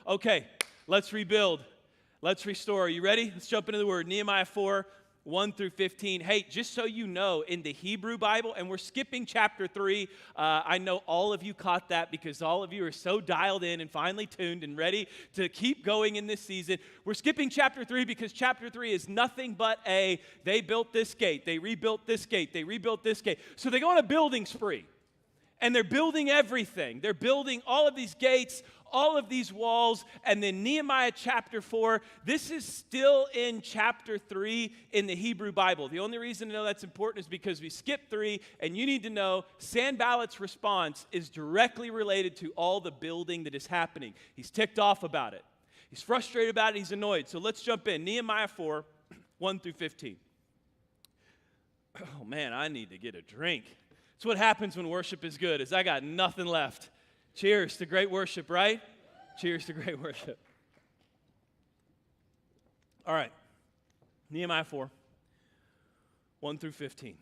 Okay, let's rebuild. Let's restore. Are you ready? Let's jump into the word. Nehemiah 4, 1 through 15. Hey, just so you know, in the Hebrew Bible, and we're skipping chapter 3. I know all of you caught that because all of you are so dialed in and finely tuned and ready to keep going in this season. We're skipping chapter 3 because chapter 3 is nothing but they built this gate, they rebuilt this gate, they rebuilt this gate. So they go on a building spree. And they're building everything. They're building all of these gates, all of these walls. And then Nehemiah chapter 4, this is still in chapter 3 in the Hebrew Bible. The only reason to know that's important is because we skipped 3, and you need to know Sanballat's response is directly related to all the building that is happening. He's ticked off about it. He's frustrated about it. He's annoyed. So let's jump in. Nehemiah 4, 1 through 15. Oh, man, I need to get a drink. It's what happens when worship is good, is I got nothing left. Cheers to great worship, right? Cheers to great worship. All right. Nehemiah 4, 1 through 15.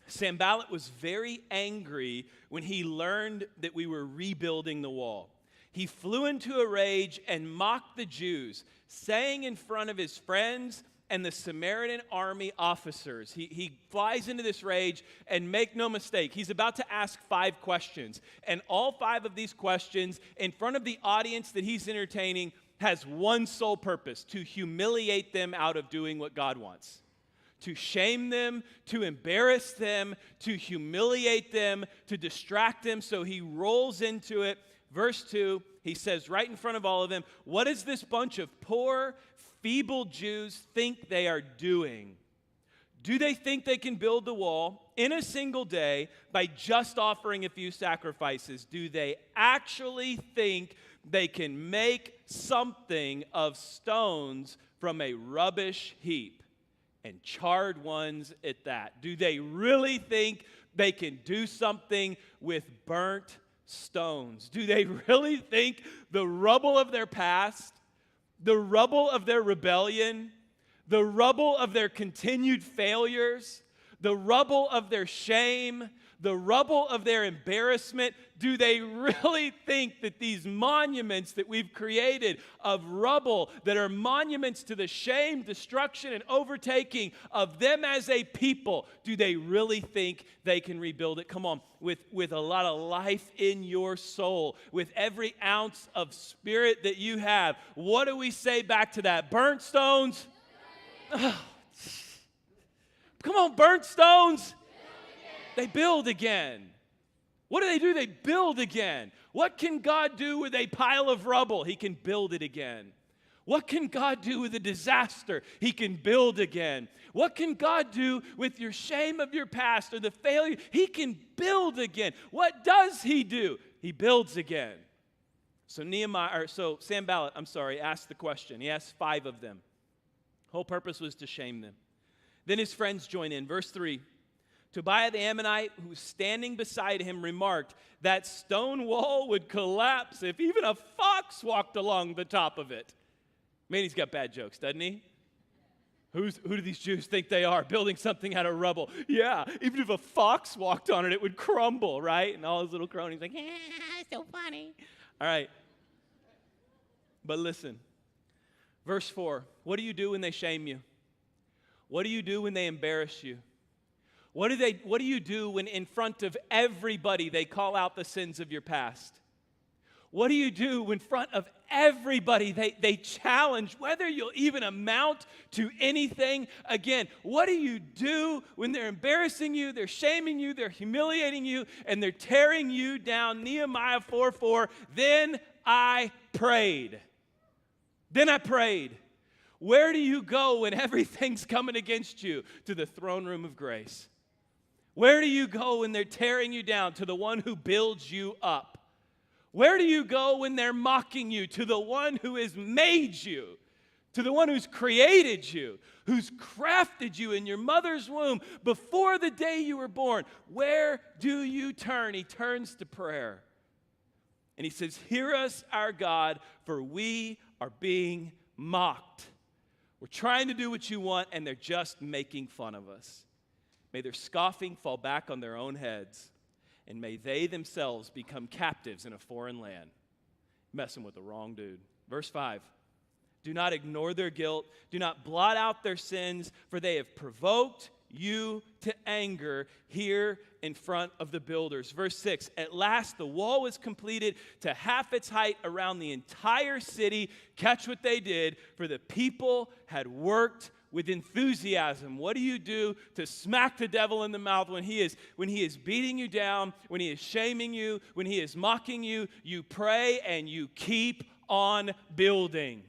Sanballat was very angry when he learned that we were rebuilding the wall. He flew into a rage and mocked the Jews, saying in front of his friends and the Samaritan army officers. He flies into this rage, and make no mistake, he's about to ask 5 questions. And all 5 of these questions in front of the audience that he's entertaining has one sole purpose: to humiliate them out of doing what God wants. To shame them, to embarrass them, to humiliate them, to distract them. So he rolls into it. Verse 2, he says right in front of all of them, "What does this bunch of poor, feeble Jews think they are doing? Do they think they can build the wall in a single day by just offering a few sacrifices? Do they actually think they can make something of stones from a rubbish heap, and charred ones at that? Do they really think they can do something with burnt stones? Do they really think the rubble of their past, the rubble of their rebellion, the rubble of their continued failures, the rubble of their shame, the rubble of their embarrassment, do they really think that these monuments that we've created of rubble, that are monuments to the shame, destruction, and overtaking of them as a people, do they really think they can rebuild it? Come on, with a lot of life in your soul, with every ounce of spirit that you have, what do we say back to that? Burnt stones? Oh, come on, burnt stones. They build again. What do? They build again. What can God do with a pile of rubble? He can build it again. What can God do with a disaster? He can build again. What can God do with your shame of your past or the failure? He can build again. What does he do? He builds again. So Sanballat, asked the question. He asked 5 of them. Whole purpose was to shame them. Then his friends join in. Verse 3. Tobiah the Ammonite, who was standing beside him, remarked, "That stone wall would collapse if even a fox walked along the top of it." Man, he's got bad jokes, doesn't he? Who do these Jews think they are, building something out of rubble? Yeah, even if a fox walked on it, it would crumble, right? And all his little cronies like, so funny. All right. But listen, verse 4, what do you do when they shame you? What do you do when they embarrass you? What do you do when in front of everybody they call out the sins of your past? What do you do when in front of everybody they challenge whether you'll even amount to anything again? What do you do when they're embarrassing you, they're shaming you, they're humiliating you, and they're tearing you down? Nehemiah 4:4, then I prayed. Then I prayed. Where do you go when everything's coming against you? To the throne room of grace. Where do you go when they're tearing you down? To the one who builds you up. Where do you go when they're mocking you? To the one who has made you. To the one who's created you, who's crafted you in your mother's womb before the day you were born. Where do you turn? He turns to prayer. And he says, "Hear us, our God, for we are being mocked." We're trying to do what you want, and they're just making fun of us. May their scoffing fall back on their own heads, and may they themselves become captives in a foreign land. Messing with the wrong dude. Verse 5. Do not ignore their guilt. Do not blot out their sins, for they have provoked you to anger here in front of the builders. Verse 6. At last the wall was completed to half its height around the entire city. Catch what they did, for the people had worked with enthusiasm. What do you do to smack the devil in the mouth when he is beating you down, when he is shaming you, when he is mocking you? You pray and you keep on building.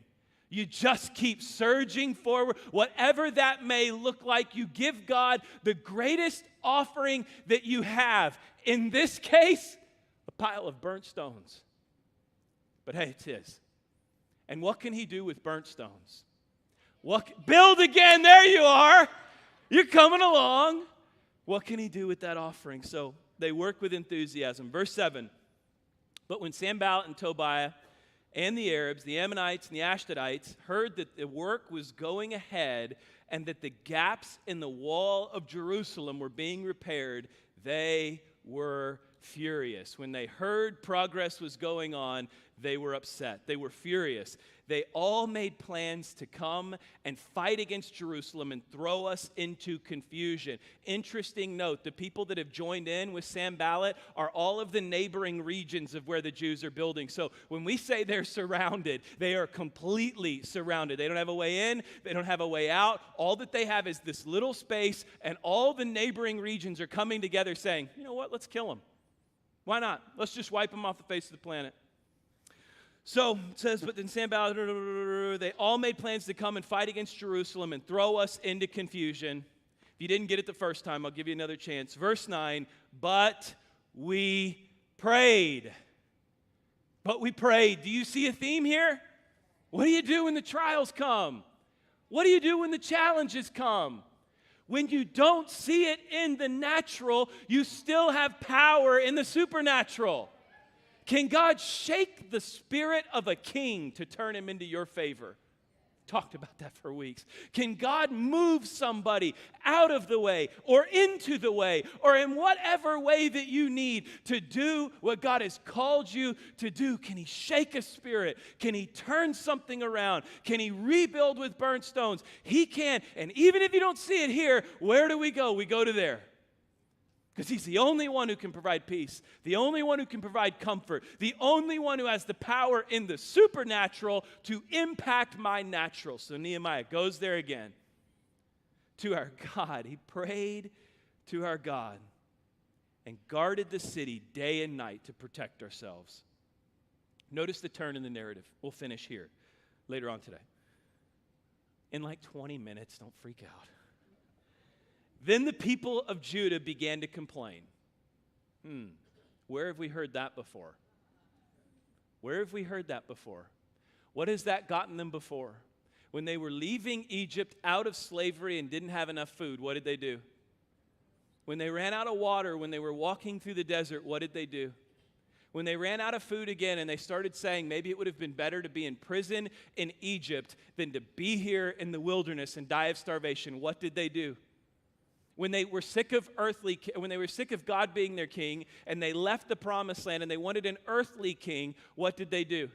You just keep surging forward. Whatever that may look like, you give God the greatest offering that you have. In this case, a pile of burnt stones. But hey, it's his. And what can he do with burnt stones? Build again, there you are. You're coming along. What can he do with that offering? So they work with enthusiasm. Verse 7, but when Sanballat and Tobiah and the Arabs, the Ammonites and the Ashdodites heard that the work was going ahead and that the gaps in the wall of Jerusalem were being repaired, they were furious. When they heard progress was going on, they were upset. They were furious. They all made plans to come and fight against Jerusalem and throw us into confusion. Interesting note, the people that have joined in with Sanballat are all of the neighboring regions of where the Jews are building. So when we say they're surrounded, they are completely surrounded. They don't have a way in. They don't have a way out. All that they have is this little space, and all the neighboring regions are coming together saying, you know what, let's kill them. Why not? Let's just wipe them off the face of the planet. So it says, but then Sanballat, they all made plans to come and fight against Jerusalem and throw us into confusion. If you didn't get it the first time, I'll give you another chance. Verse 9, but we prayed. But we prayed. Do you see a theme here? What do you do when the trials come? What do you do when the challenges come? When you don't see it in the natural, you still have power in the supernatural. Can God shake the spirit of a king to turn him into your favor? Talked about that for weeks. Can God move somebody out of the way or into the way or in whatever way that you need to do what God has called you to do? Can he shake a spirit? Can he turn something around? Can he rebuild with burnt stones? He can. And even if you don't see it here, where do we go? We go to there. Because he's the only one who can provide peace, the only one who can provide comfort, the only one who has the power in the supernatural to impact my natural. So Nehemiah goes there again to our God. He prayed to our God and guarded the city day and night to protect ourselves. Notice the turn in the narrative. We'll finish here later on today. In like 20 minutes, don't freak out. Then the people of Judah began to complain. Where have we heard that before? Where have we heard that before? What has that gotten them before? When they were leaving Egypt out of slavery and didn't have enough food, what did they do? When they ran out of water, when they were walking through the desert, what did they do? When they ran out of food again and they started saying maybe it would have been better to be in prison in Egypt than to be here in the wilderness and die of starvation, what did they do? When they were sick of God being their king, and they left the promised land and they wanted an earthly king, what did they do?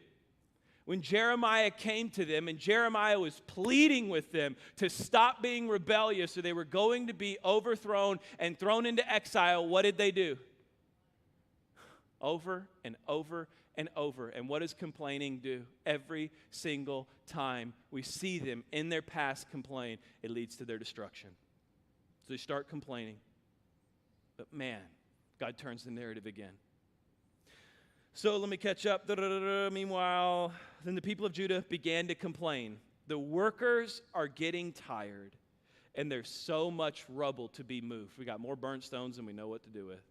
When Jeremiah came to them and Jeremiah was pleading with them to stop being rebellious or they were going to be overthrown and thrown into exile, what did they do? Over and over and over. And what does complaining do? Every single time we see them in their past complain, it leads to their destruction. So they start complaining. But man, God turns the narrative again. So let me catch up. Meanwhile, then the people of Judah began to complain. The workers are getting tired, and there's so much rubble to be moved. We got more burnt stones than we know what to do with.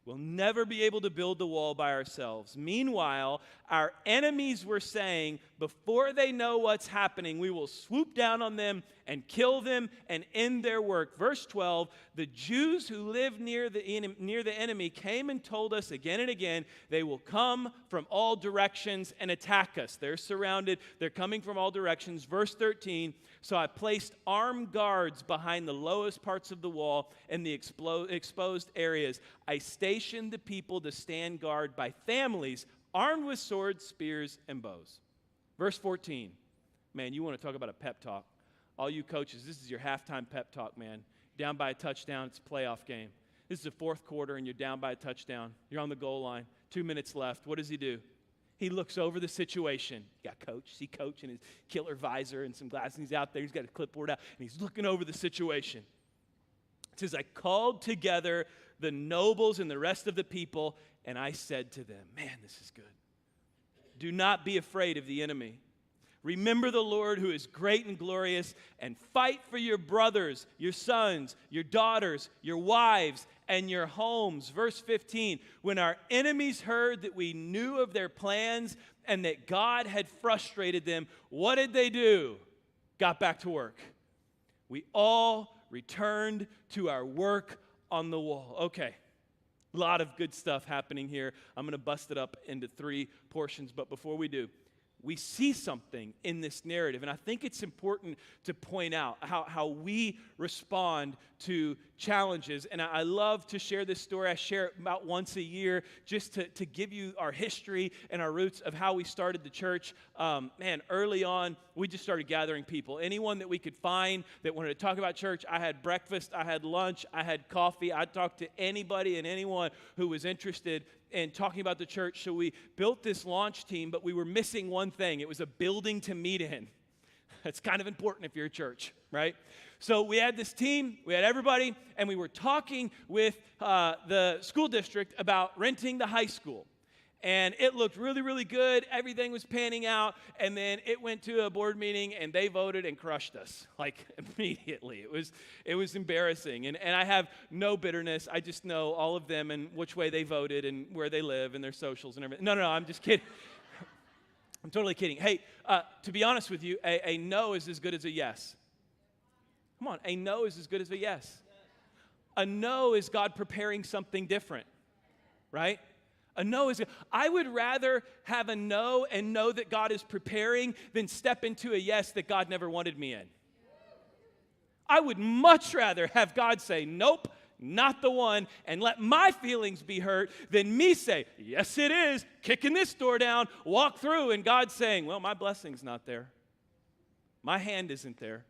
We'll never be able to build the wall by ourselves. Meanwhile, our enemies were saying, before they know what's happening, we will swoop down on them and kill them and end their work. Verse 12, the Jews who live near the enemy came and told us again and again, they will come from all directions and attack us. They're surrounded. They're coming from all directions. Verse 13, so I placed armed guards behind the lowest parts of the wall and the exposed areas. I stationed the people to stand guard by families, armed with swords, spears, and bows. Verse 14. Man, you want to talk about a pep talk. All you coaches, this is your halftime pep talk, man. Down by a touchdown, it's a playoff game. This is the fourth quarter, and you're down by a touchdown. You're on the goal line. 2 minutes left. What does he do? He looks over the situation. You got coach, see coach in his killer visor and some glasses. He's out there. He's got a clipboard out, and he's looking over the situation. It says, I called together the nobles and the rest of the people, and I said to them, man, this is good. Do not be afraid of the enemy. Remember the Lord who is great and glorious, and fight for your brothers, your sons, your daughters, your wives, and your homes. Verse 15, when our enemies heard that we knew of their plans and that God had frustrated them, what did they do? Got back to work. We all returned to our work on the wall. Okay, a lot of good stuff happening here. I'm going to bust it up into 3 portions, but before we do, we see something in this narrative, and I think it's important to point out how we respond to challenges. And I love to share this story. I share it about once a year just to give you our history and our roots of how we started the church. Early on, we just started gathering people. Anyone that we could find that wanted to talk about church, I had breakfast, I had lunch, I had coffee. I talked to anybody and anyone who was interested in talking about the church. So we built this launch team, but we were missing one thing. It was a building to meet in. That's kind of important if you're a church, right? So we had this team, we had everybody, and we were talking with the school district about renting the high school. And it looked really, really good. Everything was panning out. And then it went to a board meeting, and they voted and crushed us, like immediately. It was embarrassing. And I have no bitterness. I just know all of them and which way they voted and where they live and their socials and everything. No, I'm just kidding. I'm totally kidding. Hey, to be honest with you, a no is as good as a yes. Come on, a no is as good as a yes. A no is God preparing something different, right? A no is, I would rather have a no and know that God is preparing than step into a yes that God never wanted me in. I would much rather have God say, nope, not the one, and let my feelings be hurt than me say, yes it is, kicking this door down, walk through, and God saying, well, my blessing's not there. My hand isn't there.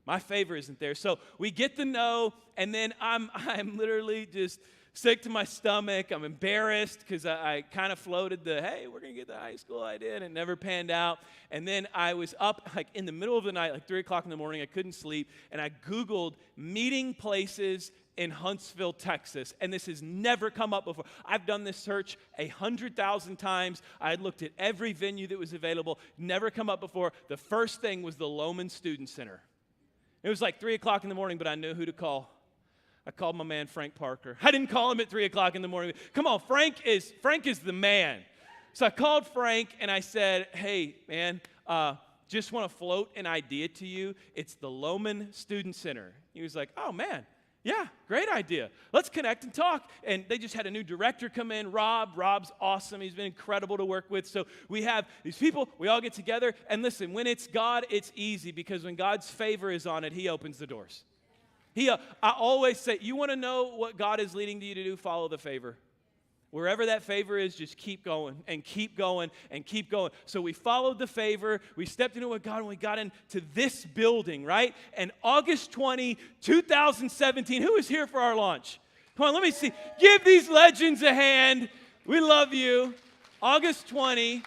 My favor isn't there. So we get the no, and then I'm literally just sick to my stomach. I'm embarrassed because I kind of floated hey, we're going to get the high school idea, and it never panned out. And then I was up like in the middle of the night, like 3 o'clock in the morning. I couldn't sleep, and I Googled meeting places in Huntsville, Texas, and this has never come up before. I've done this search 100,000 times. I had looked at every venue that was available, never come up before. The first thing was the Loman Student Center. It was like 3 o'clock in the morning, but I knew who to call. I called my man, Frank Parker. I didn't call him at 3 o'clock in the morning. Come on, Frank is the man. So I called Frank, and I said, hey, man, just want to float an idea to you. It's the Loman Student Center. He was like, oh, man, yeah, great idea. Let's connect and talk. And they just had a new director come in, Rob. Rob's awesome. He's been incredible to work with. So we have these people. We all get together. And listen, when it's God, it's easy because when God's favor is on it, he opens the doors. I always say, you want to know what God is leading you to do? Follow the favor. Wherever that favor is, just keep going and keep going and keep going. So we followed the favor. We stepped into what God, and we got into this building, right? And August 20, 2017, who was here for our launch? Come on, let me see. Give these legends a hand. We love you. August 20,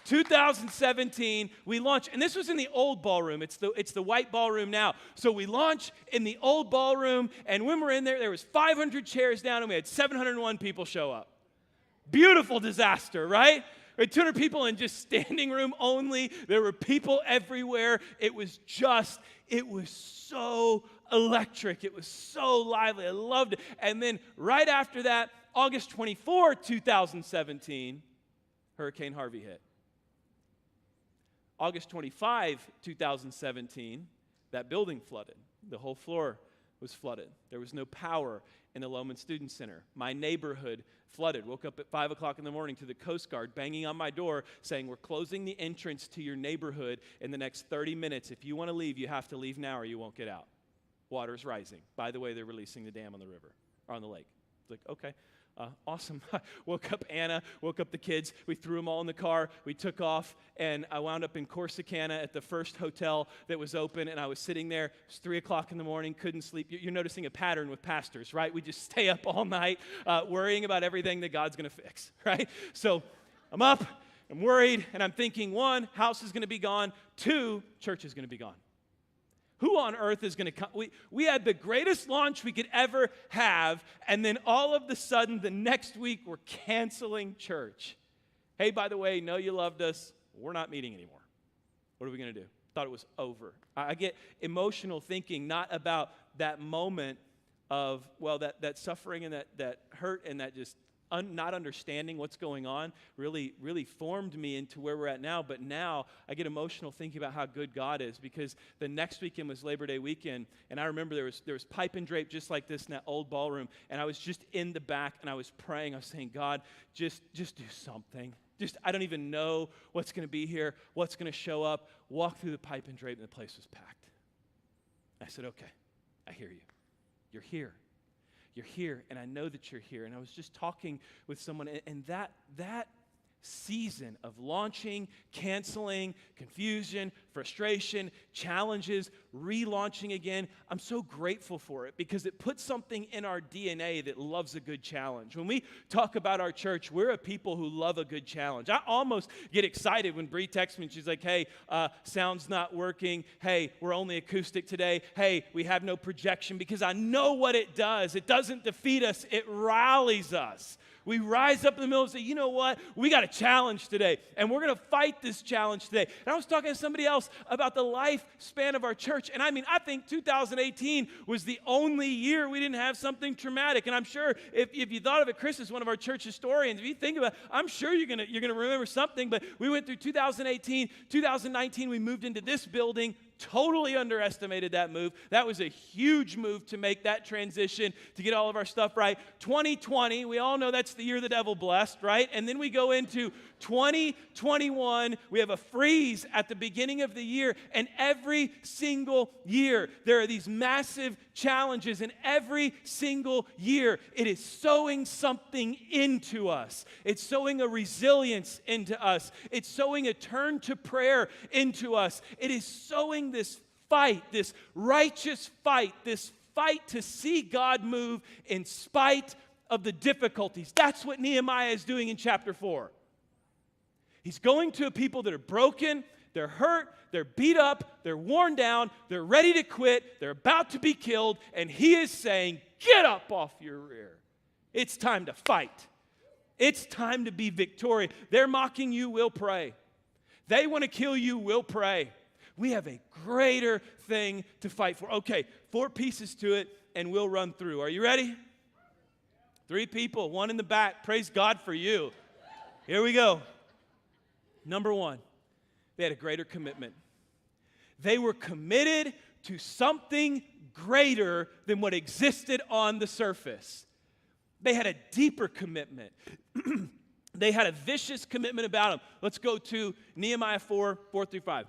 2017, we launched, and this was in the old ballroom. It's the white ballroom now. So we launched in the old ballroom, and when we're in there was 500 chairs down, and we had 701 people show up. Beautiful disaster, right? We had 200 people in just standing room only. There were people everywhere. It was so electric. It was so lively. I loved it. And then right after that, August 24, 2017, Hurricane Harvey hit. August 25, 2017, that building flooded. The whole floor was flooded. There was no power in the Loman Student Center. My neighborhood flooded. Woke up at 5 o'clock in the morning to the Coast Guard banging on my door saying, we're closing the entrance to your neighborhood in the next 30 minutes. If you want to leave, you have to leave now or you won't get out. Water's rising. By the way, they're releasing the dam on the river, or on the lake. It's like, okay. Awesome. Woke up Anna, woke up the kids. We threw them all in the car. We took off, and I wound up in Corsicana at the first hotel that was open, and I was sitting there. It was 3 o'clock in the morning, couldn't sleep. You're noticing a pattern with pastors, right? We just stay up all night worrying about everything that God's going to fix, right? So I'm up, I'm worried, and I'm thinking, 1, house is going to be gone. 2, church is going to be gone. Who on earth is going to come? We had the greatest launch we could ever have, and then all of a sudden, the next week, we're canceling church. Hey, by the way, know you loved us. We're not meeting anymore. What are we going to do? Thought it was over. I get emotional thinking, not about that moment of, well, that suffering and that hurt and that just not understanding what's going on really formed me into where we're at now. But now I get emotional thinking about how good God is, because the next weekend was Labor Day weekend, and I remember there was pipe and drape just like this in that old ballroom, and I was just in the back and I was praying. I was saying, God, just do something. I don't even know what's going to be here, what's going to show up. Walk through the pipe and drape, and the place was packed. I said, okay, I hear you. You're here. You're here, and I know that you're here. And I was just talking with someone, and that season of launching, canceling, confusion, frustration, challenges, relaunching again, I'm so grateful for it, because it puts something in our DNA that loves a good challenge. When we talk about our church, we're a people who love a good challenge. I almost get excited when Bree texts me and she's like, hey, sound's not working. Hey, we're only acoustic today. Hey, we have no projection, because I know what it does. It doesn't defeat us. It rallies us. We rise up in the middle and say, you know what? We got a challenge today, and we're going to fight this challenge today. And I was talking to somebody else about the lifespan of our church, and I think 2018 was the only year we didn't have something traumatic. And I'm sure if you thought of it, Chris is one of our church historians. If you think about it, I'm sure you're going to remember something. But we went through 2018, 2019, we moved into this building. Totally underestimated that move. That was a huge move to make that transition, to get all of our stuff right. 2020, we all know that's the year the devil blessed, right? And then we go into 2021. We have a freeze at the beginning of the year, and every single year there are these massive challenges, and every single year it is sowing something into us. It's sowing a resilience into us. It's sowing a turn to prayer into us. It is sowing this fight, this righteous fight, this fight to see God move in spite of the difficulties. That's what Nehemiah is doing in chapter 4. He's going to a people that are broken, they're hurt, they're beat up, they're worn down, they're ready to quit, they're about to be killed, and he is saying, get up off your rear. It's time to fight. It's time to be victorious. They're mocking you, we'll pray. They want to kill you, we'll pray. We have a greater thing to fight for. Okay, 4 pieces to it, and we'll run through. Are you ready? 3 people, 1 in the back. Praise God for you. Here we go. Number 1, they had a greater commitment. They were committed to something greater than what existed on the surface. They had a deeper commitment. They had a vicious commitment about them. Let's go to Nehemiah 4:4-5.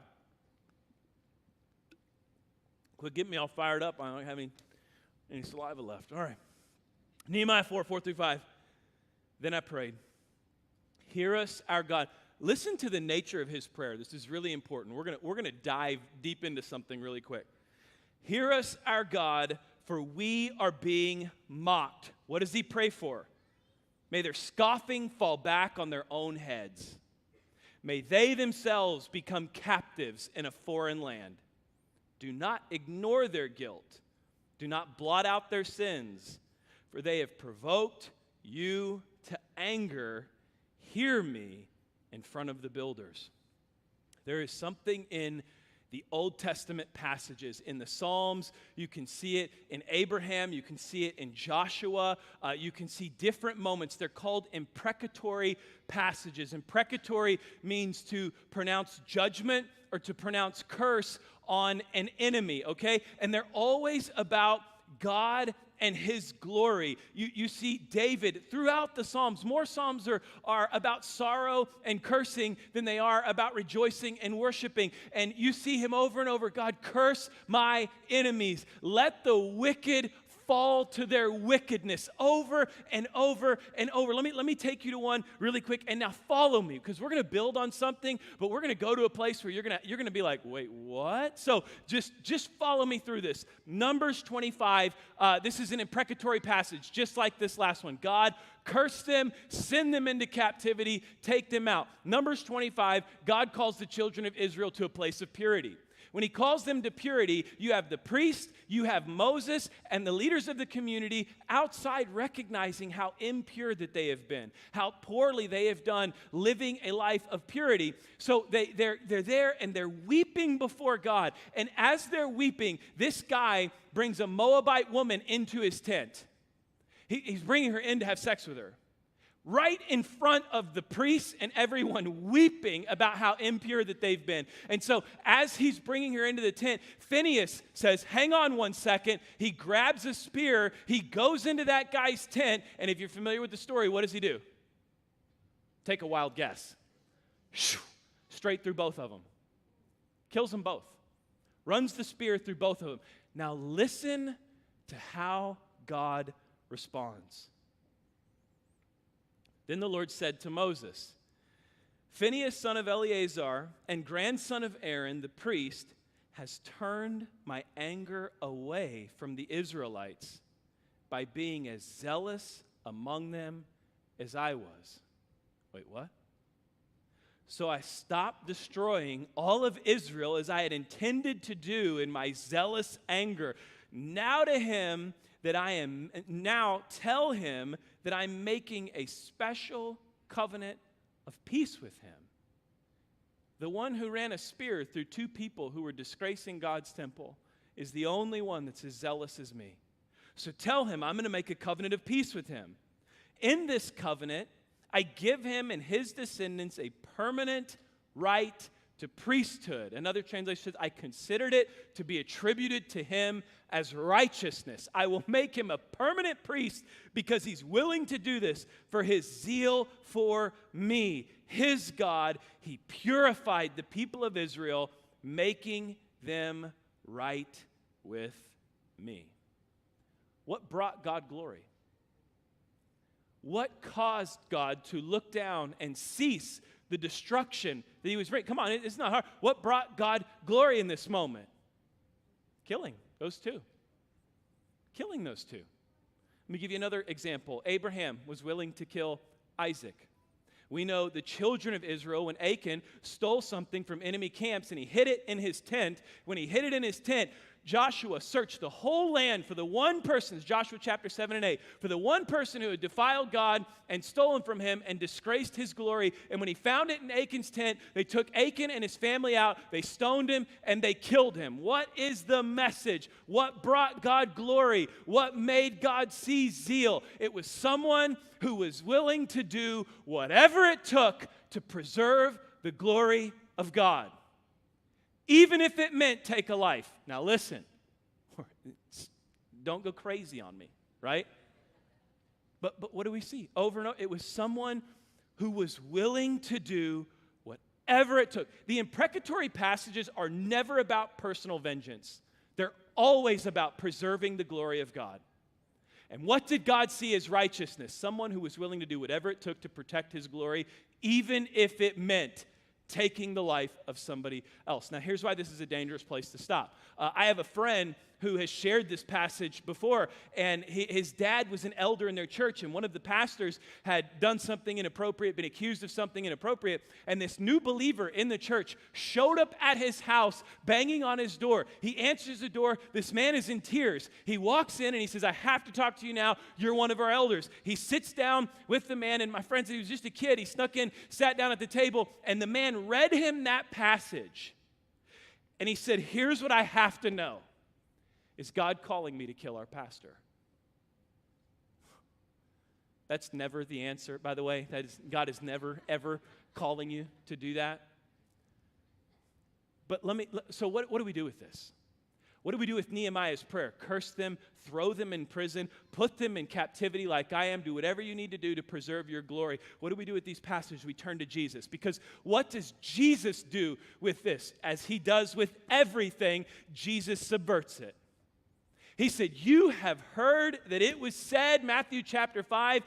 Quit getting me all fired up. I don't have any saliva left. All right. Nehemiah 4:4-5. Then I prayed, hear us, our God. Listen to the nature of his prayer. This is really important. We're gonna dive deep into something really quick. Hear us, our God, for we are being mocked. What does he pray for? May their scoffing fall back on their own heads. May they themselves become captives in a foreign land. Do not ignore their guilt. Do not blot out their sins, for they have provoked you to anger. Hear me in front of the builders. There is something in the Old Testament passages. In the Psalms, you can see it in Abraham, you can see it in Joshua, you can see different moments. They're called imprecatory passages. Imprecatory means to pronounce judgment or to pronounce curse on an enemy, okay? And they're always about God and his glory. You see David throughout the Psalms. More Psalms are about sorrow and cursing than they are about rejoicing and worshiping. And you see him over and over. God, curse my enemies. Let the wicked fall to their wickedness over and over and over. Let me take you to one really quick, and now follow me, because we're going to build on something, but we're going to go to a place where you're going to be like, wait, what? So just follow me through this. Numbers 25, this is an imprecatory passage, just like this last one. God, curse them, send them into captivity, take them out. Numbers 25, God calls the children of Israel to a place of purity. When he calls them to purity, you have the priest, you have Moses, and the leaders of the community outside recognizing how impure that they have been, how poorly they have done living a life of purity. So they're there and they're weeping before God. And as they're weeping, this guy brings a Moabite woman into his tent. He's bringing her in to have sex with her, right in front of the priests and everyone weeping about how impure that they've been. And so as he's bringing her into the tent, Phineas says, hang on one second. He grabs a spear. He goes into that guy's tent. And if you're familiar with the story, what does he do? Take a wild guess. Straight through both of them. Kills them both. Runs the spear through both of them. Now listen to how God responds. Then the Lord said to Moses, Phinehas, son of Eleazar, and grandson of Aaron, the priest, has turned my anger away from the Israelites by being as zealous among them as I was. Wait, what? So I stopped destroying all of Israel as I had intended to do in my zealous anger. Now tell him that I'm making a special covenant of peace with him. The one who ran a spear through two people who were disgracing God's temple is the only one that's as zealous as me. So tell him I'm going to make a covenant of peace with him. In this covenant, I give him and his descendants a permanent right to priesthood. Another translation says, I considered it to be attributed to him as righteousness. I will make him a permanent priest because he's willing to do this for his zeal for me. His God, he purified the people of Israel, making them right with me. What brought God glory? What caused God to look down and cease the destruction that he was bringing? Come on, it's not hard. What brought God glory in this moment? Killing those two. Killing those two. Let me give you another example. Abraham was willing to kill Isaac. We know the children of Israel, when Achan stole something from enemy camps and he hid it in his tent, when he hid it in his tent, Joshua searched the whole land for the one person, Joshua chapter 7 and 8, for the one person who had defiled God and stolen from him and disgraced his glory. And when he found it in Achan's tent, they took Achan and his family out, they stoned him, and they killed him. What is the message? What brought God glory? What made God see zeal? It was someone who was willing to do whatever it took to preserve the glory of God, even if it meant take a life. Now listen, don't go crazy on me, right? But what do we see? Over and over, it was someone who was willing to do whatever it took. The imprecatory passages are never about personal vengeance. They're always about preserving the glory of God. And what did God see as righteousness? Someone who was willing to do whatever it took to protect his glory, even if it meant taking the life of somebody else. Now, here's why this is a dangerous place to stop. I have a friend who has shared this passage before, and his dad was an elder in their church, and one of the pastors had done something inappropriate, been accused of something inappropriate, and this new believer in the church showed up at his house banging on his door. He answers the door. This man is in tears. He walks in and he says, I have to talk to you now. You're one of our elders. He sits down with the man, and my friend said he was just a kid. He snuck in, sat down at the table, and the man read him that passage. And he said, here's what I have to know. Is God calling me to kill our pastor? That's never the answer, by the way. God is never, ever calling you to do that. But so what do we do with this? What do we do with Nehemiah's prayer? Curse them, throw them in prison, put them in captivity like I am, do whatever you need to do to preserve your glory. What do we do with these passages? We turn to Jesus. Because what does Jesus do with this? As he does with everything, Jesus subverts it. He said, you have heard that it was said, Matthew chapter 5,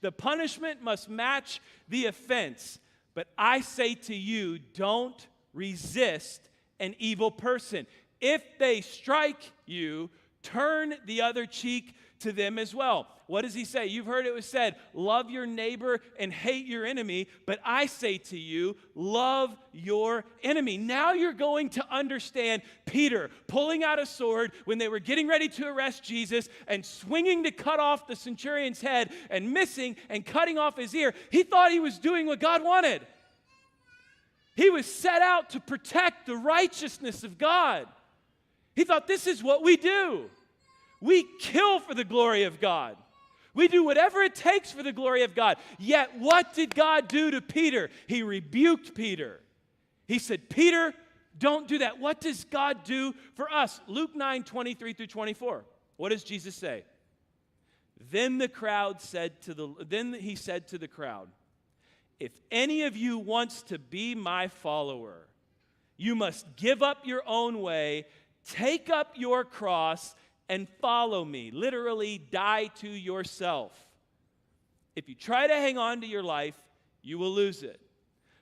the punishment must match the offense. But I say to you, don't resist an evil person. If they strike you, turn the other cheek to them as well. What does he say? You've heard it was said, love your neighbor and hate your enemy. But I say to you, love your enemy. Now you're going to understand Peter pulling out a sword when they were getting ready to arrest Jesus and swinging to cut off the centurion's head and missing and cutting off his ear. He thought he was doing what God wanted. He was set out to protect the righteousness of God. He thought, this is what we do. We kill for the glory of God. We do whatever it takes for the glory of God. Yet what did God do to Peter? He rebuked Peter. He said, Peter, don't do that. What does God do for us? Luke 9, 23 through 24. What does Jesus say? Then he said to the crowd, if any of you wants to be my follower, you must give up your own way, take up your cross, and follow me. Literally, die to yourself. If you try to hang on to your life, you will lose it.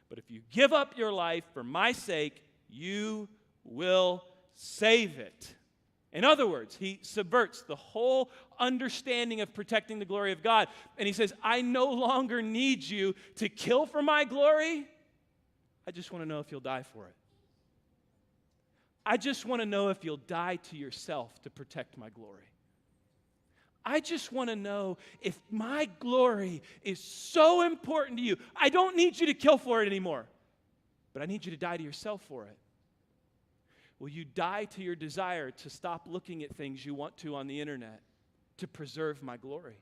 But if you give up your life for my sake, you will save it. In other words, he subverts the whole understanding of protecting the glory of God. And he says, I no longer need you to kill for my glory. I just want to know if you'll die for it. I just want to know if you'll die to yourself to protect my glory. I just want to know if my glory is so important to you. I don't need you to kill for it anymore, but I need you to die to yourself for it. Will you die to your desire to stop looking at things you want to on the internet to preserve my glory?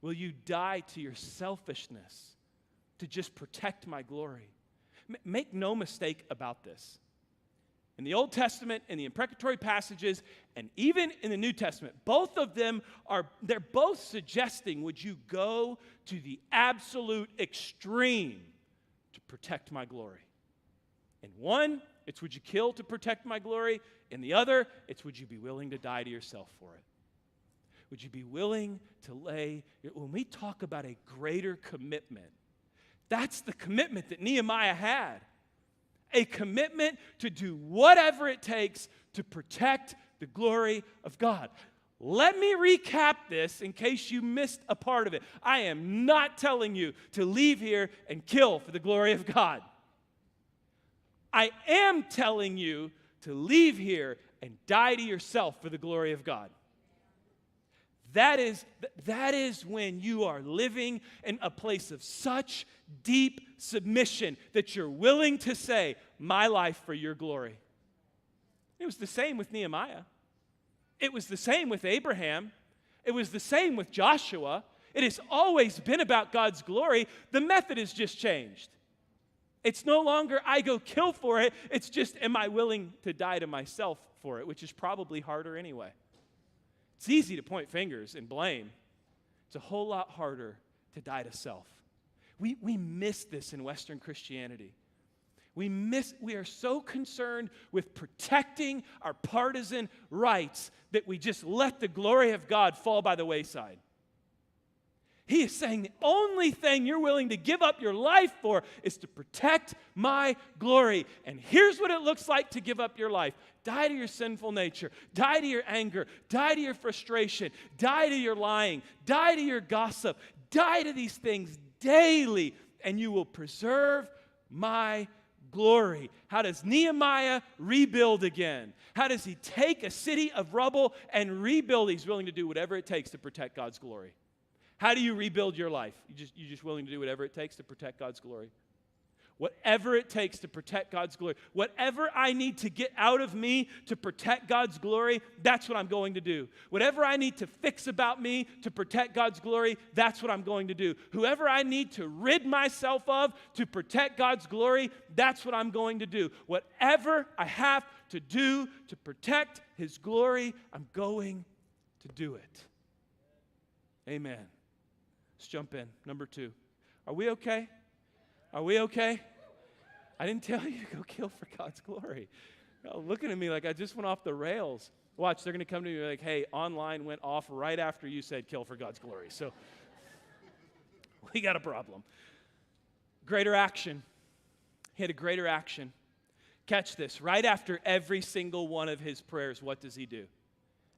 Will you die to your selfishness to just protect my glory? Make no mistake about this. In the Old Testament, in the imprecatory passages, and even in the New Testament, both of them they're both suggesting, would you go to the absolute extreme to protect my glory? In one, it's would you kill to protect my glory? In the other, it's would you be willing to die to yourself for it? Would you be willing to when we talk about a greater commitment, that's the commitment that Nehemiah had. A commitment to do whatever it takes to protect the glory of God. Let me recap this in case you missed a part of it. I am not telling you to leave here and kill for the glory of God. I am telling you to leave here and die to yourself for the glory of God. That is when you are living in a place of such deep submission that you're willing to say, my life for your glory. It was the same with Nehemiah. It was the same with Abraham. It was the same with Joshua. It has always been about God's glory. The method has just changed. It's no longer I go kill for it. It's just am I willing to die to myself for it, which is probably harder anyway. It's easy to point fingers and blame. It's a whole lot harder to die to self. We miss this in Western Christianity. We are so concerned with protecting our partisan rights that we just let the glory of God fall by the wayside. He is saying the only thing you're willing to give up your life for is to protect my glory. And here's what it looks like to give up your life. Die to your sinful nature. Die to your anger. Die to your frustration. Die to your lying. Die to your gossip. Die to these things daily, and you will preserve my glory. How does Nehemiah rebuild again? How does he take a city of rubble and rebuild? He's willing to do whatever it takes to protect God's glory. How do you rebuild your life? You're just willing to do whatever it takes to protect God's glory. Whatever it takes to protect God's glory. Whatever I need to get out of me to protect God's glory, that's what I'm going to do. Whatever I need to fix about me to protect God's glory, that's what I'm going to do. Whoever I need to rid myself of to protect God's glory, that's what I'm going to do. Whatever I have to do to protect His glory, I'm going to do it. Amen. Let's jump in. Number 2. Are we okay? Are we okay? I didn't tell you to go kill for God's glory. Y'all looking at me like I just went off the rails. Watch, they're going to come to me like, hey, online went off right after you said kill for God's glory. So we got a problem. Greater action. He had a greater action. Catch this. Right after every single one of his prayers, what does he do?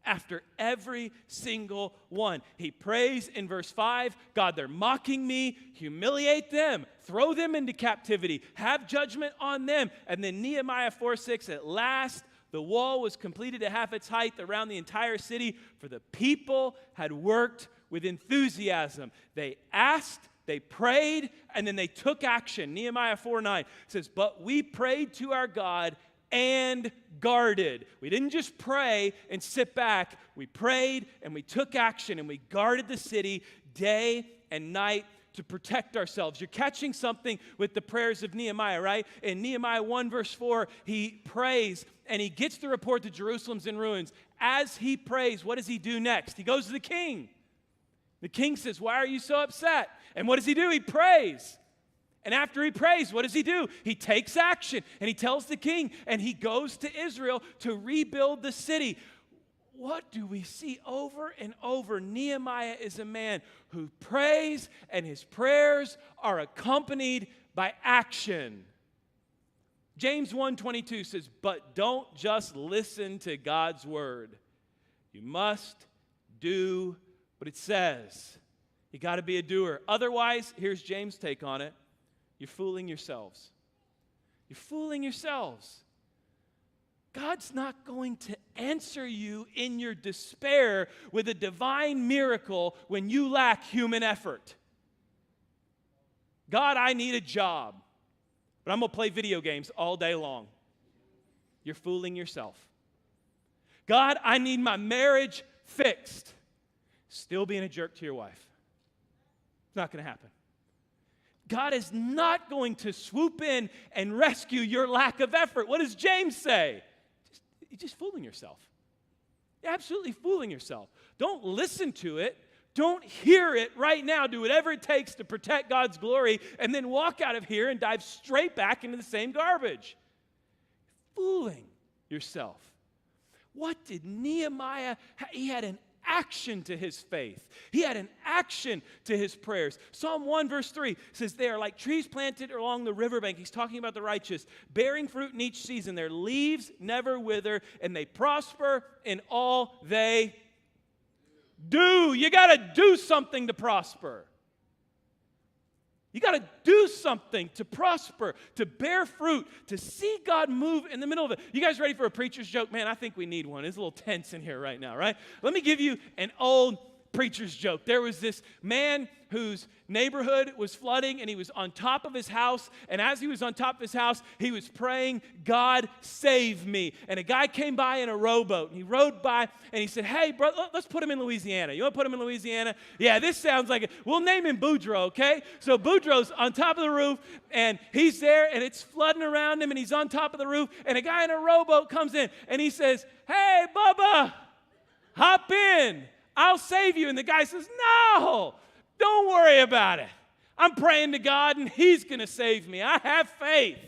After every single one, he prays in verse 5, God, they're mocking me, humiliate them, throw them into captivity, have judgment on them. And then Nehemiah 4:6, at last the wall was completed to half its height around the entire city, for the people had worked with enthusiasm. They asked, they prayed, and then they took action. Nehemiah 4:9 says, but we prayed to our God and guarded. We didn't just pray and sit back. We prayed and we took action and we guarded the city day and night to protect ourselves. You're catching something with the prayers of Nehemiah, right? In Nehemiah 1 verse 4, he prays and he gets the report that Jerusalem's in ruins. As he prays, what does he do next? He goes to the king. The king says, why are you so upset? And what does he do? He prays. And after he prays, what does he do? He takes action and he tells the king and he goes to Israel to rebuild the city. What do we see over and over? Nehemiah is a man who prays and his prayers are accompanied by action. James 1:22 says, but don't just listen to God's word. You must do what it says. You got to be a doer. Otherwise, here's James' take on it. You're fooling yourselves. You're fooling yourselves. God's not going to answer you in your despair with a divine miracle when you lack human effort. God, I need a job, but I'm going to play video games all day long. You're fooling yourself. God, I need my marriage fixed. Still being a jerk to your wife. It's not going to happen. God is not going to swoop in and rescue your lack of effort. What does James say? You're just fooling yourself. You're absolutely fooling yourself. Don't listen to it. Don't hear it right now. Do whatever it takes to protect God's glory and then walk out of here and dive straight back into the same garbage. Fooling yourself. What did Nehemiah have? He had an action to his faith. He had an action to his prayers. Psalm 1 verse 3 says they are like trees planted along the riverbank. He's talking about the righteous, bearing fruit in each season. Their leaves never wither, and they prosper in all they do. You got to do something to prosper. You got to do something to prosper, to bear fruit, to see God move in the middle of it. You guys ready for a preacher's joke? Man, I think we need one. It's a little tense in here right now, right? Let me give you an old preacher's joke. There was this man whose neighborhood was flooding, and he was on top of his house, and as he was on top of his house, he was praying, God, save me. And a guy came by in a rowboat, and he rowed by, and he said, hey, bro, let's put him in Louisiana. You want to put him in Louisiana? Yeah, this sounds like it. We'll name him Boudreaux, okay? So Boudreaux's on top of the roof, and he's there, and it's flooding around him, and he's on top of the roof, and a guy in a rowboat comes in, and he says, hey, Bubba, hop in. I'll save you. And the guy says, no, don't worry about it. I'm praying to God, and he's going to save me. I have faith.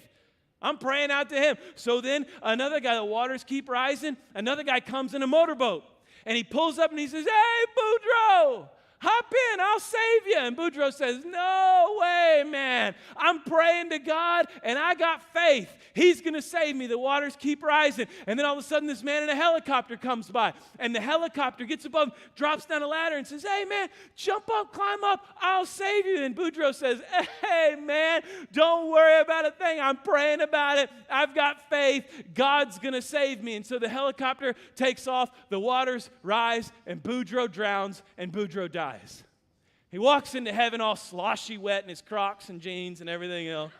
I'm praying out to him. So then another guy, the waters keep rising. Another guy comes in a motorboat, and he pulls up, and he says, hey, Boudreaux, hop in, I'll save you. And Boudreaux says, no way, man. I'm praying to God, and I got faith. He's going to save me. The waters keep rising. And then all of a sudden, this man in a helicopter comes by, and the helicopter gets above him, drops down a ladder, and says, hey, man, jump up, climb up, I'll save you. And Boudreaux says, hey, man, don't worry about a thing. I'm praying about it. I've got faith. God's going to save me. And so the helicopter takes off, the waters rise, and Boudreaux drowns, and Boudreaux dies. He walks into heaven all sloshy wet in his Crocs and jeans and everything else.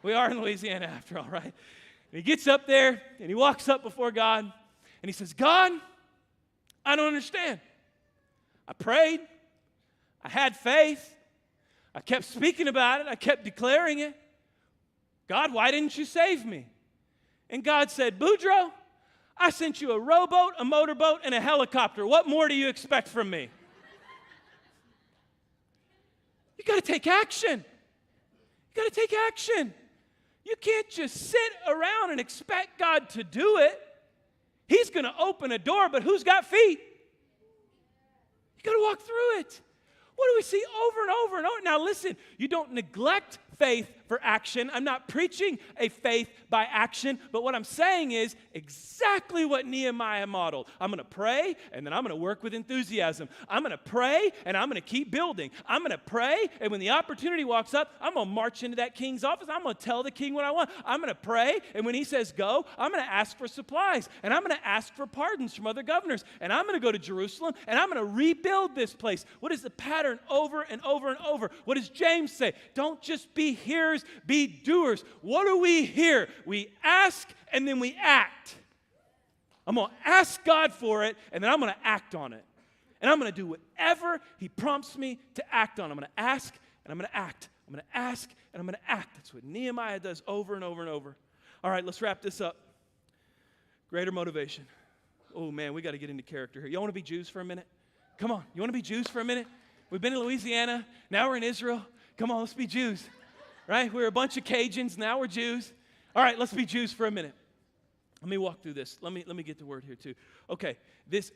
We are in Louisiana after all, right? And he gets up there, and he walks up before God, and he says, God, I don't understand. I prayed. I had faith. I kept speaking about it. I kept declaring it. God, why didn't you save me? And God said, Boudreaux, I sent you a rowboat, a motorboat, and a helicopter. What more do you expect from me? You got to take action. You got to take action. You can't just sit around and expect God to do it. He's going to open a door, but who's got feet? You got to walk through it. What do we see over and over and over? Now listen, you don't neglect faith for action. I'm not preaching a faith by action, but what I'm saying is exactly what Nehemiah modeled. I'm going to pray, and then I'm going to work with enthusiasm. I'm going to pray, and I'm going to keep building. I'm going to pray, and when the opportunity walks up, I'm going to march into that king's office. I'm going to tell the king what I want. I'm going to pray, and when he says go, I'm going to ask for supplies, and I'm going to ask for pardons from other governors, and I'm going to go to Jerusalem, and I'm going to rebuild this place. What is the pattern over and over and over? What does James say? Don't just be hearers, be doers. What do we hear? We ask and then we act. I'm going to ask God for it, and then I'm going to act on it. And I'm going to do whatever he prompts me to act on. I'm going to ask and I'm going to act. I'm going to ask and I'm going to act. That's what Nehemiah does over and over and over. All right, let's wrap this up. Greater motivation. Oh man, we got to get into character here. You want to be Jews for a minute? Come on, you want to be Jews for a minute? We've been in Louisiana, now we're in Israel. Come on, let's be Jews. Right? We're a bunch of Cajuns, now we're Jews. All right, let's be Jews for a minute. Let me walk through this. Let me get the word here too. Okay,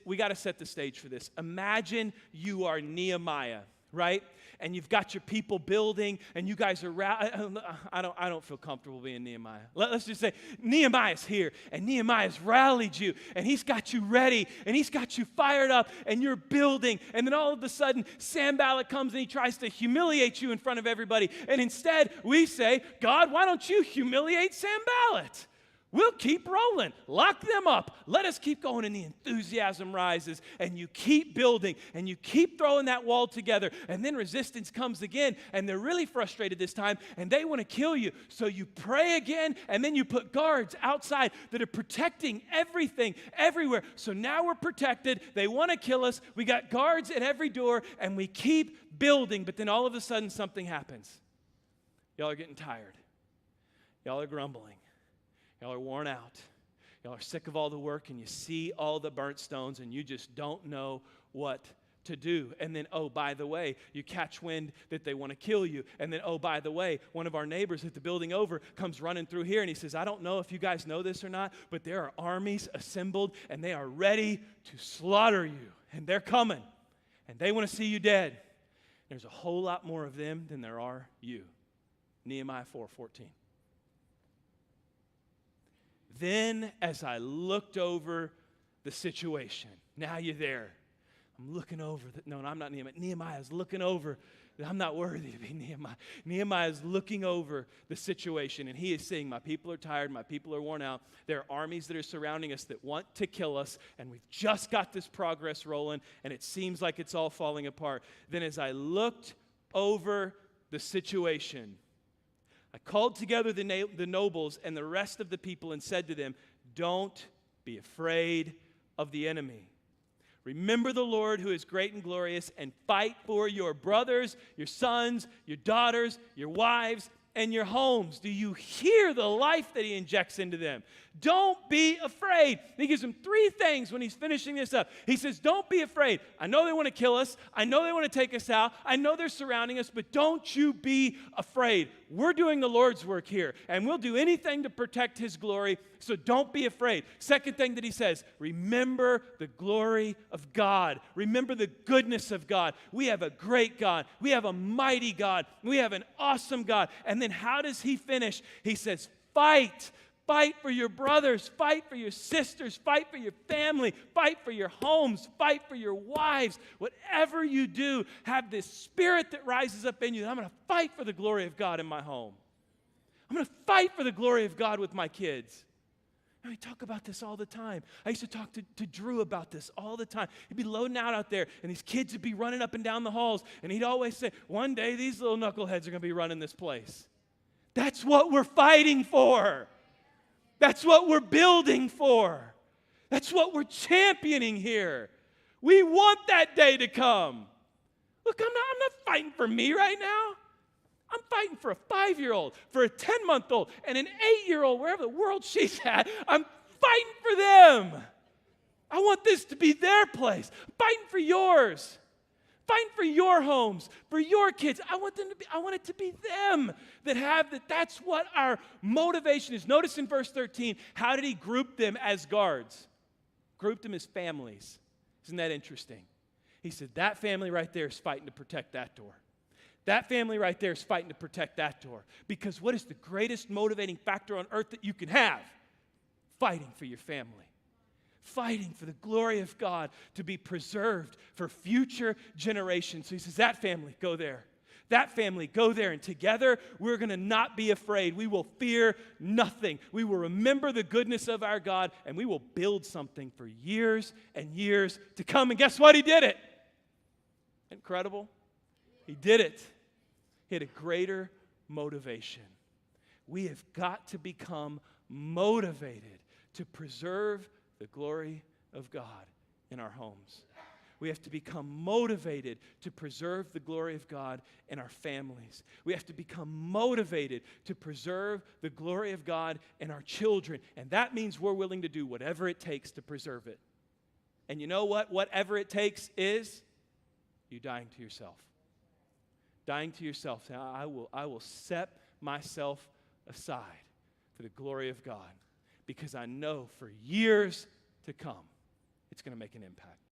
we got to set the stage for this. Imagine you are Nehemiah, right? And you've got your people building, and you guys are I don't feel comfortable being Nehemiah. Let's just say Nehemiah's here, and Nehemiah's rallied you, and he's got you ready, and he's got you fired up, and you're building, and then all of a sudden, Sanballat comes and he tries to humiliate you in front of everybody, and instead we say, God, why don't you humiliate Sanballat? We'll keep rolling. Lock them up. Let us keep going, and the enthusiasm rises, and you keep building, and you keep throwing that wall together, and then resistance comes again, and they're really frustrated this time, and they want to kill you. So you pray again, and then you put guards outside that are protecting everything, everywhere. So now we're protected. They want to kill us. We got guards at every door, and we keep building, but then all of a sudden something happens. Y'all are getting tired. Y'all are grumbling. Y'all are worn out. Y'all are sick of all the work, and you see all the burnt stones, and you just don't know what to do. And then, oh, by the way, you catch wind that they want to kill you. And then, oh, by the way, one of our neighbors at the building over comes running through here, and he says, I don't know if you guys know this or not, but there are armies assembled, and they are ready to slaughter you. And they're coming, and they want to see you dead. There's a whole lot more of them than there are you. Nehemiah 4:14. Then as I looked over the situation, now you're there. I'm looking over. No, I'm not Nehemiah. Nehemiah's looking over. I'm not worthy to be Nehemiah. Nehemiah's looking over the situation, and he is saying, my people are tired. My people are worn out. There are armies that are surrounding us that want to kill us, and we've just got this progress rolling, and it seems like it's all falling apart. Then as I looked over the situation, I called together the nobles and the rest of the people and said to them, don't be afraid of the enemy. Remember the Lord who is great and glorious, and fight for your brothers, your sons, your daughters, your wives, and your homes. Do you hear the life that he injects into them? Don't be afraid. He gives them three things when he's finishing this up. He says, don't be afraid. I know they want to kill us. I know they want to take us out. I know they're surrounding us, but don't you be afraid. We're doing the Lord's work here, and we'll do anything to protect his glory, so don't be afraid. Second thing that he says, remember the glory of God. Remember the goodness of God. We have a great God. We have a mighty God. We have an awesome God. And then how does he finish? He says, fight. Fight for your brothers, fight for your sisters, fight for your family, fight for your homes, fight for your wives. Whatever you do, have this spirit that rises up in you. I'm going to fight for the glory of God in my home. I'm going to fight for the glory of God with my kids. And we talk about this all the time. I used to talk to Drew about this all the time. He'd be loading out there, and these kids would be running up and down the halls, and he'd always say, one day these little knuckleheads are going to be running this place. That's what we're fighting for. That's what we're building for. That's what we're championing here. We want that day to come. Look, I'm not fighting for me right now. I'm fighting for a 5-year-old, for a 10-month-old, and an 8-year-old, wherever the world she's at. I'm fighting for them. I want this to be their place. I'm fighting for yours. Fighting for your homes, for your kids. I want it to be them that have that. That's what our motivation is. Notice in verse 13, how did he group them as guards? Grouped them as families. Isn't that interesting? He said, that family right there is fighting to protect that door. That family right there is fighting to protect that door. Because what is the greatest motivating factor on earth that you can have? Fighting for your family. Fighting for the glory of God to be preserved for future generations. So he says, that family, go there. That family, go there. And together, we're going to not be afraid. We will fear nothing. We will remember the goodness of our God, and we will build something for years and years to come. And guess what? He did it. Incredible. He did it. He had a greater motivation. We have got to become motivated to preserve the glory of God in our homes. We have to become motivated to preserve the glory of God in our families. We have to become motivated to preserve the glory of God in our children. And that means we're willing to do whatever it takes to preserve it. And you know what? Whatever it takes is you dying to yourself. Dying to yourself. I will set myself aside for the glory of God, because I know for years to come it's going to make an impact.